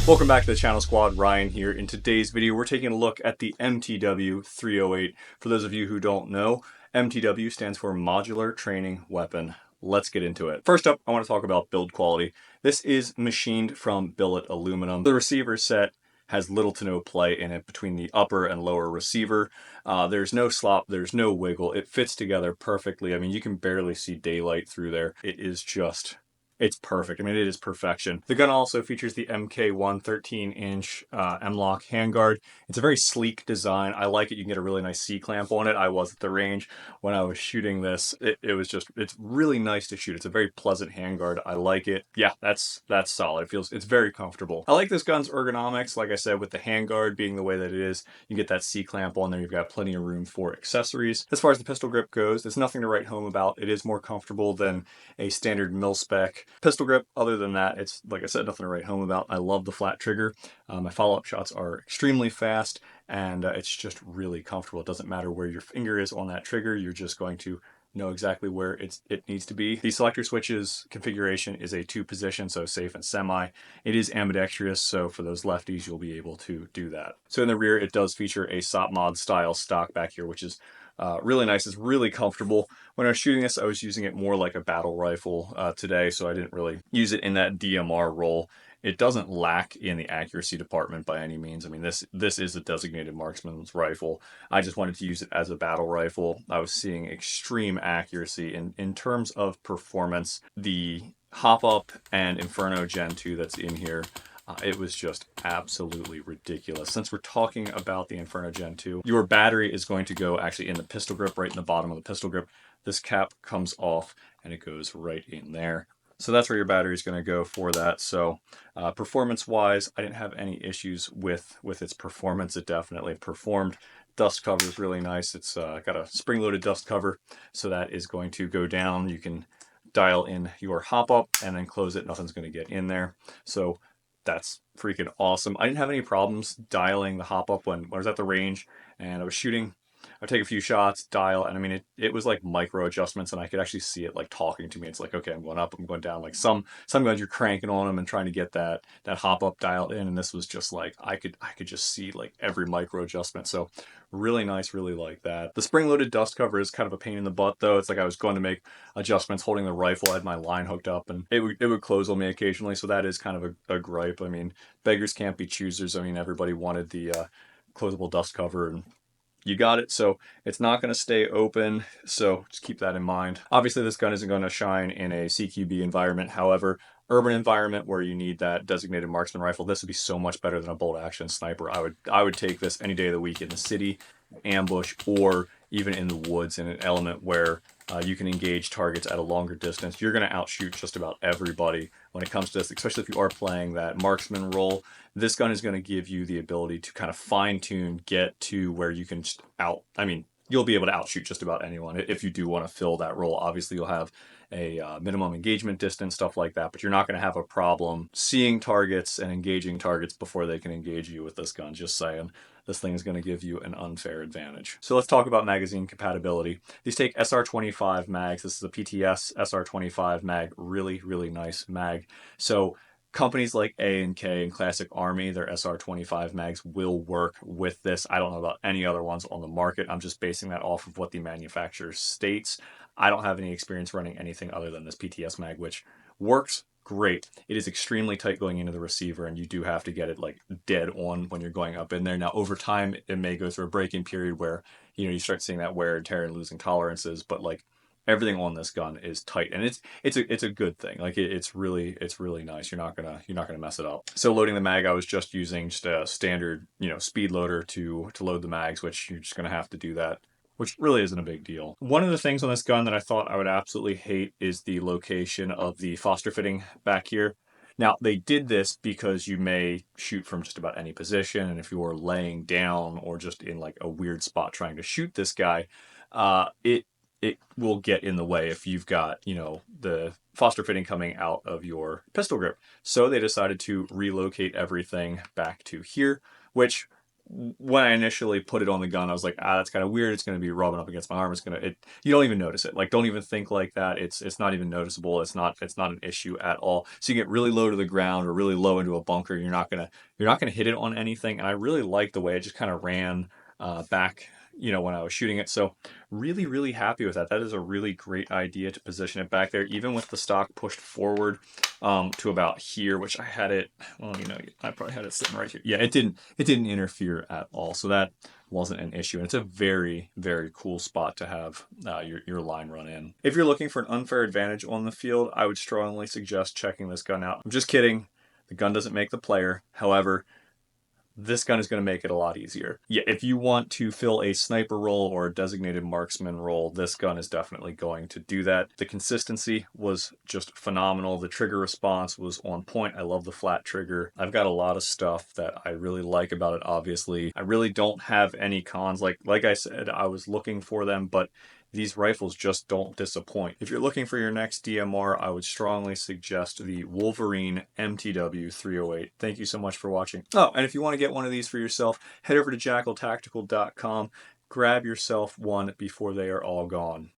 Welcome back to the channel, squad. Ryan here. In today's video, we're taking a look at the MTW-308. For those of you who don't know, MTW stands for Modular Training Weapon. Let's get into it. First up, I want to talk about build quality. This is machined from billet aluminum. The receiver set has little to no play in it between the upper and lower receiver. There's no slop, there's no wiggle. It fits together perfectly. I mean, you can barely see daylight through there. It is just... it's perfect. I mean, it is perfection. The gun also features the MK1 13-inch M-LOK handguard. It's a very sleek design. I like it. You can get a really nice C-clamp on it. I was at the range when I was shooting this. It's really nice to shoot. It's a very pleasant handguard. I like it. Yeah, that's solid. It's very comfortable. I like this gun's ergonomics. Like I said, with the handguard being the way that it is, you get that C-clamp on there. You've got plenty of room for accessories. As far as the pistol grip goes, there's nothing to write home about. It is more comfortable than a standard mil-spec pistol grip. Other than that, it's, like I said, nothing to write home about. I love the flat trigger. My follow-up shots are extremely fast, and it's just really comfortable. It doesn't matter where your finger is on that trigger. You're just going to know exactly where it needs to be. The selector switches configuration is a 2-position, so safe and semi. It is ambidextrous, so for those lefties, you'll be able to do that. So in the rear, it does feature a SOP mod style stock back here, which is really nice. It's really comfortable. When I was shooting this, I was using it more like a battle rifle today, so I didn't really use it in that DMR role. It doesn't lack in the accuracy department by any means. I mean, this is a designated marksman's rifle. I just wanted to use it as a battle rifle. I was seeing extreme accuracy in terms of performance. The Hop-Up and Inferno Gen 2 that's in here, it was just absolutely ridiculous. Since we're talking about the Inferno Gen 2, your battery is going to go actually in the pistol grip, right in the bottom of the pistol grip. This cap comes off and it goes right in there. So that's where your battery is going to go for that. So performance-wise, I didn't have any issues with its performance. It definitely performed. Dust cover is really nice. It's got a spring-loaded dust cover, so that is going to go down. You can dial in your hop-up and then close it. Nothing's going to get in there. So that's freaking awesome. I didn't have any problems dialing the hop-up when I was at the range and I was shooting. I'd take a few shots, dial, and I mean, it was like micro adjustments, and I could actually see it like talking to me. It's like, okay, I'm going up, I'm going down. Like some guns you're cranking on them and trying to get that hop up dialed in, and this was just like I could just see like every micro adjustment. So really nice, really like that. The spring-loaded dust cover is kind of a pain in the butt though. It's like I was going to make adjustments holding the rifle. I had my line hooked up, and it would close on me occasionally. So that is kind of a gripe. I mean, beggars can't be choosers. I mean, everybody wanted the closable dust cover, and you got it, so it's not going to stay open, so just keep that in mind. Obviously, this gun isn't going to shine in a CQB environment. However, urban environment where you need that designated marksman rifle, this would be so much better than a bolt-action sniper. I would take this any day of the week in the city, ambush, or even in the woods in an element where you can engage targets at a longer distance. You're going to outshoot just about everybody when it comes to this, especially if you are playing that marksman role. This gun is going to give you the ability to kind of fine-tune, get to where you can just you'll be able to outshoot just about anyone if you do want to fill that role. Obviously, you'll have a minimum engagement distance, stuff like that, but you're not going to have a problem seeing targets and engaging targets before they can engage you with this gun. Just saying. This thing is going to give you an unfair advantage. So let's talk about magazine compatibility. These take SR25 mags. This is a PTS SR25 mag. Really, really nice mag. So companies like A&K and Classic Army, their SR25 mags will work with this. I don't know about any other ones on the market. I'm just basing that off of what the manufacturer states. I don't have any experience running anything other than this PTS mag, which works great. It is extremely tight going into the receiver, and you do have to get it like dead on when you're going up in there. Now, over time, it may go through a break-in period where, you know, you start seeing that wear and tear and losing tolerances, but like everything on this gun is tight, and it's a good thing. Like it's really nice. You're not gonna mess it up. So loading the mag, I was just using just a standard, you know, speed loader to load the mags, which you're just gonna have to do that, which really isn't a big deal. One of the things on this gun that I thought I would absolutely hate is the location of the Foster fitting back here. Now, they did this because you may shoot from just about any position, and if you're laying down or just in like a weird spot trying to shoot this guy, it will get in the way if you've got, you know, the Foster fitting coming out of your pistol grip. So they decided to relocate everything back to here, which when I initially put it on the gun, I was like, that's kind of weird. It's going to be rubbing up against my arm. You don't even notice it. Like, don't even think like that. It's not even noticeable. It's not an issue at all. So you get really low to the ground or really low into a bunker. You're not going to hit it on anything. And I really like the way it just kind of ran back, when I was shooting it. So really, really happy with that. That is a really great idea to position it back there, even with the stock pushed forward to about here, which I had it, well, I probably had it sitting right here. Yeah, it didn't interfere at all. So that wasn't an issue. And it's a very, very cool spot to have your line run in. If you're looking for an unfair advantage on the field, I would strongly suggest checking this gun out. I'm just kidding. The gun doesn't make the player. However, this gun is going to make it a lot easier. Yeah, if you want to fill a sniper role or a designated marksman role, this gun is definitely going to do that. The consistency was just phenomenal. The trigger response was on point. I love the flat trigger. I've got a lot of stuff that I really like about it, obviously. I really don't have any cons. Like I said, I was looking for them, but these rifles just don't disappoint. If you're looking for your next DMR, I would strongly suggest the Wolverine MTW 308. Thank you so much for watching. Oh, and if you want to get one of these for yourself, head over to jackaltactical.com. Grab yourself one before they are all gone.